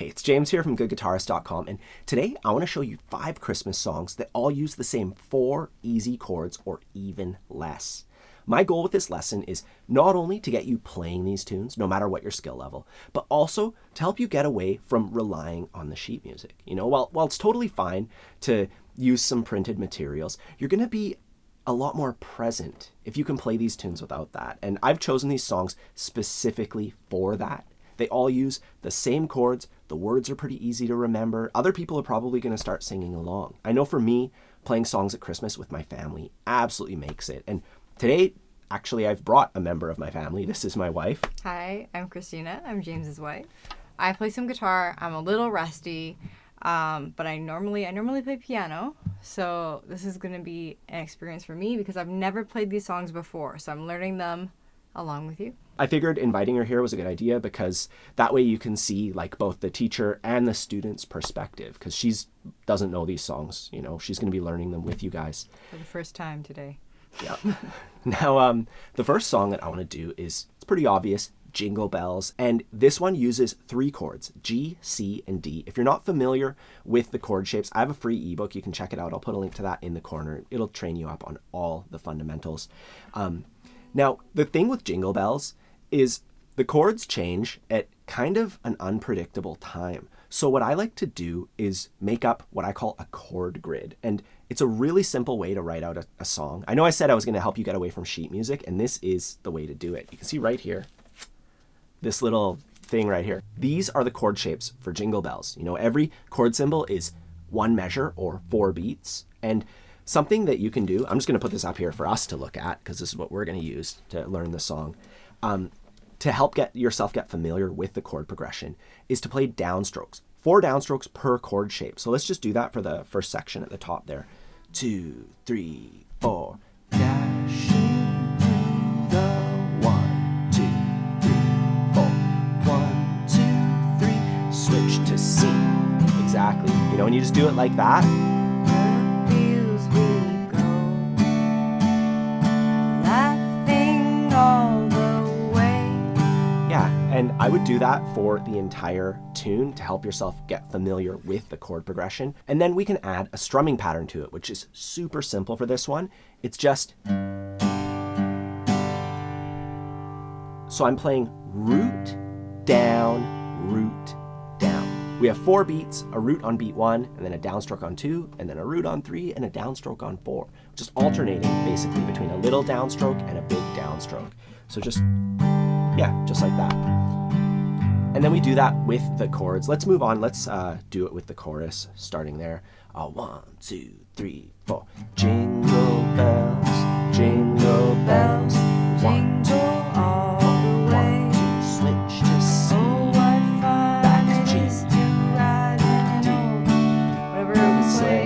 Hey, it's James here from goodguitarist.com, and today I want to show you 5 Christmas songs that all use the same 4 easy chords or even less. My goal with this lesson is not only to get you playing these tunes, no matter what your skill level, but also to help you get away from relying on the sheet music. You know, while it's totally fine to use some printed materials, you're going to be a lot more present if you can play these tunes without that. And I've chosen these songs specifically for that. They all use the same chords. The words are pretty easy to remember. Other people are probably going to start singing along. I know for me, playing songs at Christmas with my family absolutely makes it. And today, actually, I've brought a member of my family. This is my wife. Hi, I'm Christina. I'm James's wife. I play some guitar. I'm a little rusty, but I normally play piano. So this is going to be an experience for me because I've never played these songs before. So I'm learning them along with you. I figured inviting her here was a good idea because that way you can see like both the teacher and the student's perspective, because she doesn't know these songs. You know, she's going to be learning them with you guys For the first time today. Yeah. Now, the first song that I want to do it's pretty obvious, Jingle Bells. And this one uses 3 chords, G, C, and D. If you're not familiar with the chord shapes, I have a free ebook. You can check it out. I'll put a link to that in the corner. It'll train you up on all the fundamentals. Now, the thing with Jingle Bells is the chords change at kind of an unpredictable time. So what I like to do is make up what I call a chord grid. And it's a really simple way to write out a song. I know I said I was going to help you get away from sheet music, and this is the way to do it. You can see right here, this little thing right here. These are the chord shapes for Jingle Bells. You know, every chord symbol is 1 measure or 4 beats. And something that you can do, I'm just going to put this up here for us to look at because this is what we're going to use to learn the song. To help get yourself get familiar with the chord progression is to play downstrokes. 4 downstrokes per chord shape. So let's just do that for the first section at the top there. 2, 3, 4. Dashing through the 1, 2, 3, 4. 1, 2, 3. Switch to C. Exactly. You know, and you just do it like that. And I would do that for the entire tune to help yourself get familiar with the chord progression. And then we can add a strumming pattern to it, which is super simple for this one. It's just... So I'm playing root, down, root, down. We have 4 beats, a root on beat 1, and then a downstroke on 2, and then a root on 3, and a downstroke on 4. Just alternating basically between a little downstroke and a big downstroke. So just like that. And then we do that with the chords. Let's move on. Let's do it with the chorus, starting there. 1, 2, 3, 4. Jingle bells, jingle bells, jingle all the way. 1, 2, switch to C. Oh, what fun Back to G. it is to ride in an old, whatever we say.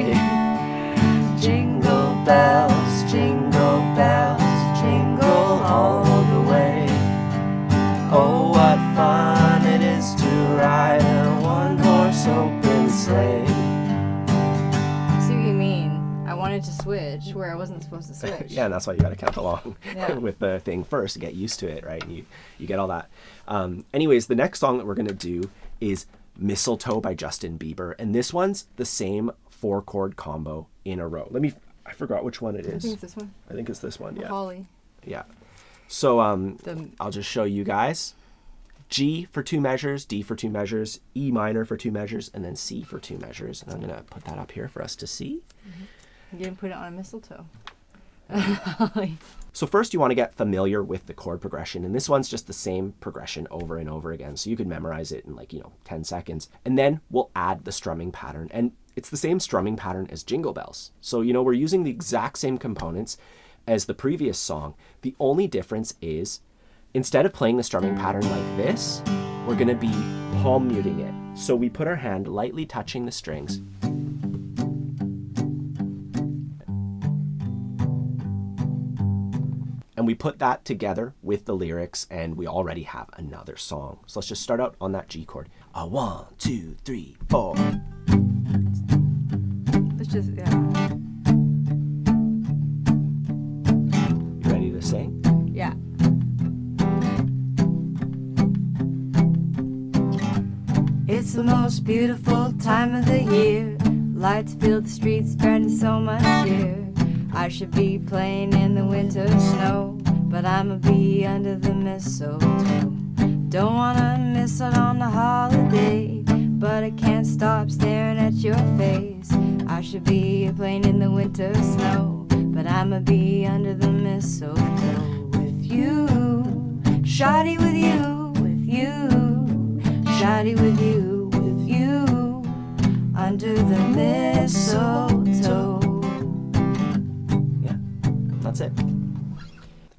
Jingle bells, jingle bells, jingle all the way. Oh, what fun it is to ride in a 1-horse open sleigh. I see what you mean. I wanted to switch where I wasn't supposed to switch. Yeah, and that's why you got to count along Yeah. with the thing first to get used to it, right? And you get all that. Anyways, the next song that we're going to do is Mistletoe by Justin Bieber. And this one's the same 4-chord combo in a row. I forgot which one it is. I think it's this one. I think it's this one, yeah. Holly. Yeah. So I'll just show you guys. G for 2 measures, D for 2 measures, E minor for 2 measures, and then C for 2 measures. And I'm going to put that up here for us to see. You didn't put it on a mistletoe. So first you want to get familiar with the chord progression. And this one's just the same progression over and over again. So you could memorize it in 10 seconds. And then we'll add the strumming pattern. And it's the same strumming pattern as Jingle Bells. So, you know, we're using the exact same components as the previous song. The only difference is instead of playing the strumming pattern like this, we're going to be palm muting it. So we put our hand lightly touching the strings. And we put that together with the lyrics, and we already have another song. So let's just start out on that G chord. 1, 2, 3, 4. Let's just, yeah. You ready to sing? Yeah. It's the most beautiful time of the year. Lights fill the streets, spreading so much cheer. I should be playing in the winter snow, but I'ma be under the mistletoe. Don't wanna miss out on the holiday, but I can't stop staring at your face. I should be playing in the winter snow, but I'ma be under the mistletoe with you. Shoddy with you, with you. Shoddy with you, with you. Under the mistletoe. Yeah, that's it.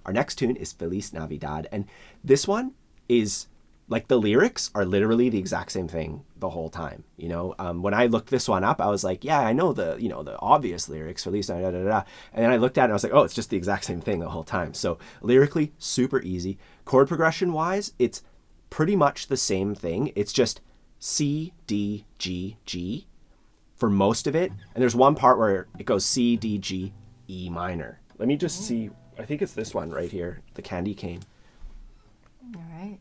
Our next tune is Feliz Navidad, and this one is, like, the lyrics are literally the exact same thing the whole time. You know, when I looked this one up, I was like, yeah, I know the, you know, the obvious lyrics, Feliz Navidad, da, da, da. And then I looked at it and I was like, oh, it's just the exact same thing the whole time. So lyrically, super easy. Chord progression wise, it's pretty much the same thing. It's just C, D, G, G for most of it. And there's one part where it goes C, D, G, E minor. Let me just see. I think it's this one right here, the candy cane. All right.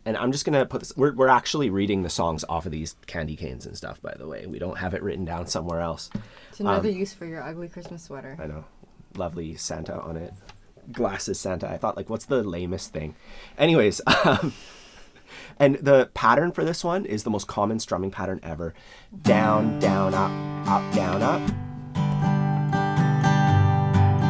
And I'm just going to put this, we're actually reading the songs off of these candy canes and stuff, by the way. We don't have it written down somewhere else. It's another use for your ugly Christmas sweater. I know. Lovely Santa on it. Glasses Santa. I thought, like, what's the lamest thing? Anyways, and the pattern for this one is the most common strumming pattern ever. Down, down, up, up, down, up.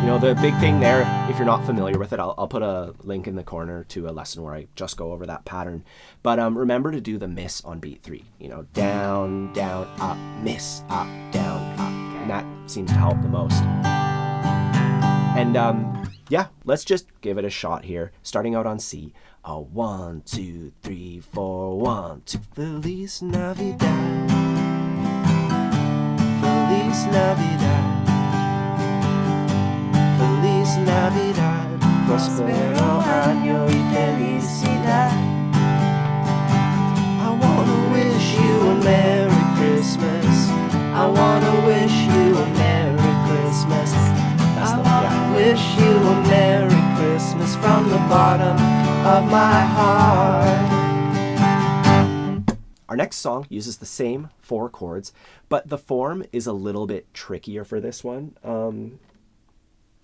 You know, the big thing there, if you're not familiar with it, I'll put a link in the corner to a lesson where I just go over that pattern. But remember to do the miss on beat 3. You know, down, down, up, miss, up, down, up. And that seems to help the most. And yeah, let's just give it a shot here. Starting out on C. 1, 2, 3, 4, 1, 2. Feliz Navidad. Feliz Navidad. Feliz Navidad, prospero año y felicidad. I wanna wish you a Merry Christmas. I wanna wish you a Merry Christmas. I wanna wish you a Merry Christmas from the bottom of my heart. Our next song uses the same 4 chords, but the form is a little bit trickier for this one.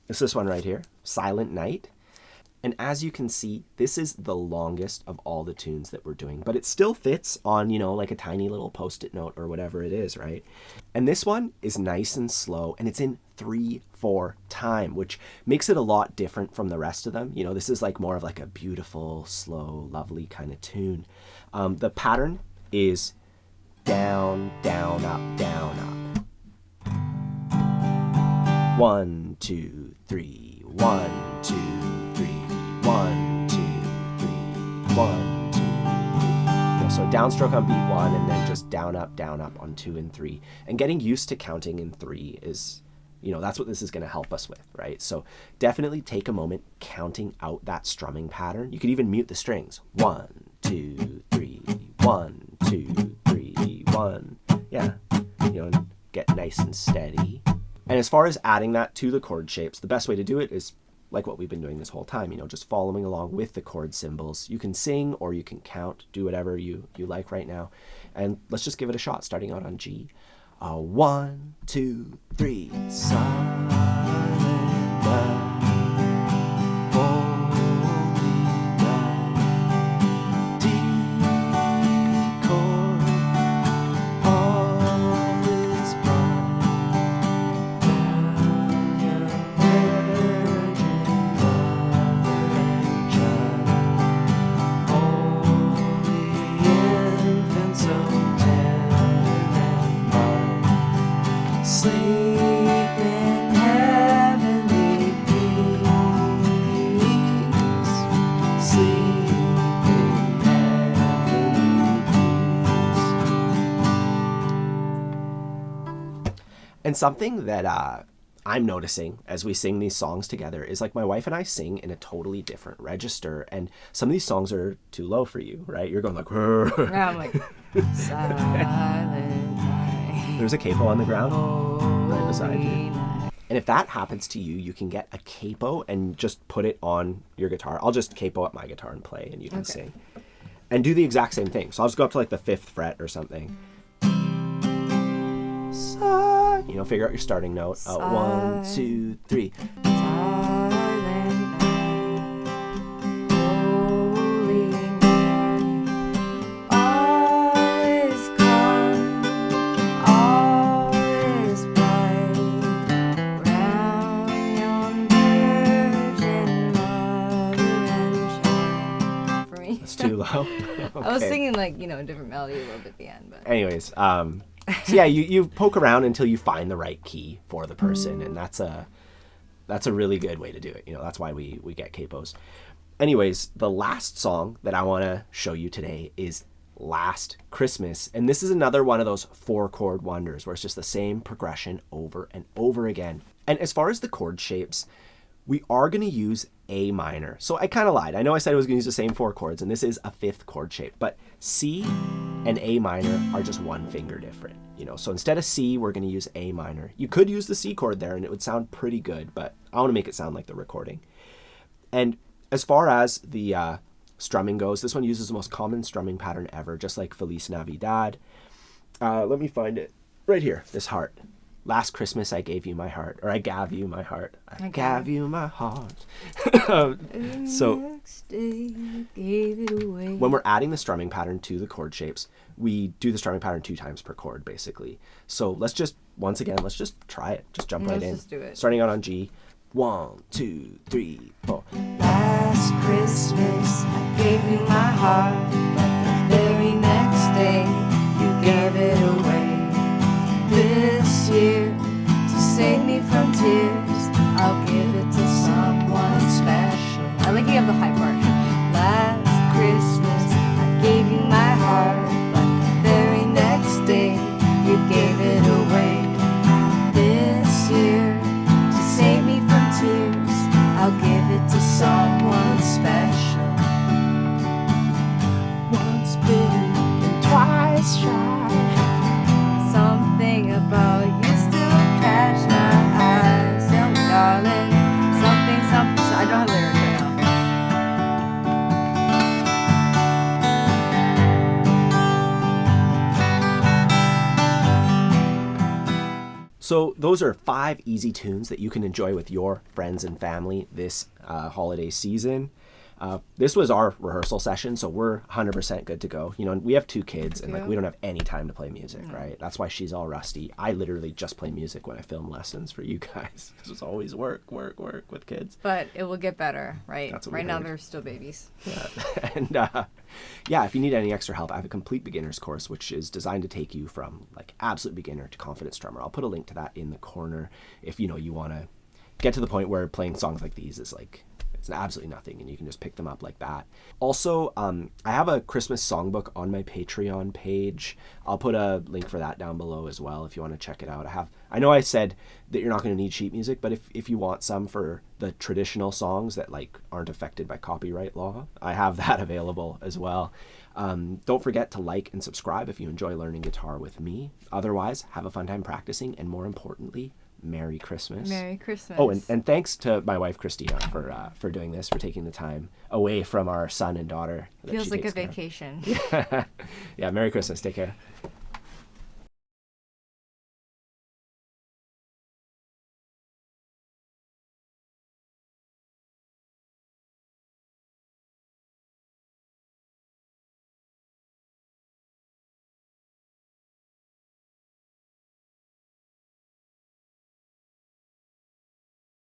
It's this one right here, Silent Night. And as you can see, this is the longest of all the tunes that we're doing, but it still fits on, you know, like a tiny little post-it note or whatever it is, right? And this one is nice and slow, and it's in 3/4 time, which makes it a lot different from the rest of them. You know, this is like more of like a beautiful, slow, lovely kind of tune. The pattern is down, down, up, down, up. 1, 2, 3, 1, 2, 3, 1, 2, 3, 1, 2, 3. You know, so downstroke on beat 1 and then just down up on 2 and 3. And getting used to counting in 3 is, you know, that's what this is going to help us with, right? So definitely take a moment counting out that strumming pattern. You could even mute the strings. 1, 2, 3, 1, 2, 3, 1. Yeah, you know, and get nice and steady. And as far as adding that to the chord shapes, the best way to do it is like what we've been doing this whole time, you know, just following along with the chord symbols. You can sing or you can count, do whatever you like right now. And let's just give it a shot, starting out on G. 1, 2, 3, silent night, holy night, D chord, all is bright, young virgin mother and child, holy infant so tender and mild, sleep in heavenly peace, sleep in heavenly peace. And something that I'm noticing as we sing these songs together is, like, my wife and I sing in a totally different register, and some of these songs are too low for you, right? You're going like, Yeah, I'm like, silent night. There's a capo on the ground right beside you. Holy night. And if that happens to you, you can get a capo and just put it on your guitar. I'll just capo up my guitar and play, and you can Okay. sing. and do the exact same thing. So I'll just go up to like the 5th fret or something. So, figure out your starting note. 1, 2, 3. Too low. Okay. I was singing like, a different melody a little bit at the end, but anyways, so yeah, you poke around until you find the right key for the person, and that's a really good way to do it. That's why we get capos. Anyways, the last song that I want to show you today is Last Christmas, and this is another one of those 4-chord wonders where it's just the same progression over and over again. And as far as the chord shapes, we are going to use A minor. So I kind of lied. I know I said I was going to use the same 4 chords, and this is a 5th chord shape, but C and A minor are just 1 finger different. So instead of C, we're going to use A minor. You could use the C chord there and it would sound pretty good, but I want to make it sound like the recording. And as far as the strumming goes, this one uses the most common strumming pattern ever, just like Feliz Navidad. Let me find it right here, this heart. Last Christmas I gave you my heart, or I gave you my heart. I gave you my heart. So next day you gave it away. When we're adding the strumming pattern to the chord shapes, we do the strumming pattern 2 times per chord, basically. So let's just try it. Just jump right in. Let's just do it. Starting out on G. 1, 2, 3, 4. Last Christmas I gave you my heart, but the very next day you gave it away. This year, to save me from tears, I'll give it to someone special. I like you have the high part. Last Christmas, I gave you my heart, but the very next day, you gave it away. This year, to save me from tears, I'll give it to someone special. Once bitten and twice shy. Something about you still catch my eyes. Tell me, darling, something. I don't have lyrics right now. So those are 5 easy tunes that you can enjoy with your friends and family this holiday season. This was our rehearsal session, so we're 100% good to go. We have 2 kids, and we don't have any time to play music, right? That's why she's all rusty. I literally just play music when I film lessons for you guys. It's always work with kids. But it will get better, right? That's what right now heard. They're still babies. Yeah. And if you need any extra help, I have a complete beginner's course, which is designed to take you from like absolute beginner to confident strummer. I'll put a link to that in the corner if you want to get to the point where playing songs like these is like, it's absolutely nothing, and you can just pick them up like that. Also, I have a Christmas songbook on my Patreon page. I'll put a link for that down below as well if you want to check it out. I know I said that you're not going to need sheet music, but if you want some for the traditional songs that like aren't affected by copyright law, I have that available as well. Don't forget to like and subscribe if you enjoy learning guitar with me. Otherwise, have a fun time practicing, and more importantly, Merry Christmas. Merry Christmas. Oh, and thanks to my wife, Christina, for doing this, for taking the time away from our son and daughter. Feels like a vacation. Yeah, Merry Christmas. Take care.